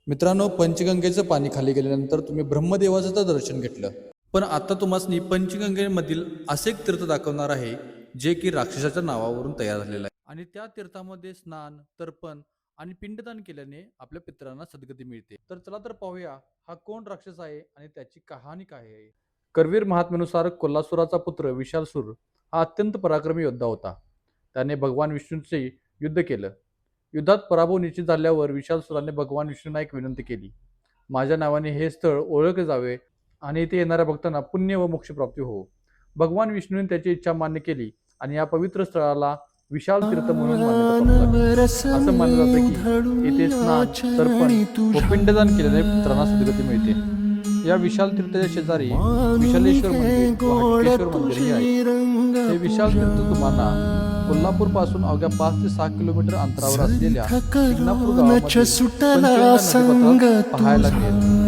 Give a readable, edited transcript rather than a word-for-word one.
मित्रांनो, पंचगंगेचं पाणी खाली गेल्यानंतर तुम्ही ब्रह्मदेवाचं तर दर्शन घेतलं, पण आता तुम्हाला पंचगंगेमधील असे एक तीर्थ दाखवणार आहे जे की राक्षसाच्या नावावरून तयार झालेलं आहे. आणि त्या तीर्थामध्ये स्नान, तर्पण आणि पिंडदान केल्याने आपल्या पितरांना सद्गती मिळते. तर चला तर पाहूया हा कोण राक्षस आहे आणि त्याची कहाणी काय आहे. करवीर महात्म्यानुसार कोल्हासुराचा पुत्र विशालसूर हा अत्यंत पराक्रमी योद्धा होता. त्याने भगवान विष्णूंचे युद्ध केलं. युद्धात पराभव निश्चित झाल्यावर विशालसुराने भगवान विष्णूंना एक विनंती केली. माझ्या नावाने हे स्थळ ओळखले जावे आणि इथे येणाऱ्या भक्तांना पुण्य व मोक्ष प्राप्ती हो. भगवान विष्णूने त्याची इच्छा मान्य केली आणि या पवित्र स्थळाला विशाल तीर्थ म्हणून मान्यता प्राप्त झाली. असं मानलं जातं की येथे स्नान, तर्पण व पिंडदान केल्याने पुत्रांना सद्गती मिळते. या विशाल तीर्थाच्या शेजारी विशालेश्वर मंदिर व हटकेश्वर मंदिरही आहे. हे विशाल तीर्थ तुम्हाला कोल्हापूर पासून अवघ्या 5 ते 6 किलोमीटर अंतरावर असलेल्या शिंगणापूर गावामध्ये पंचगंगा नदीपात्रात पाहायला मिळेल.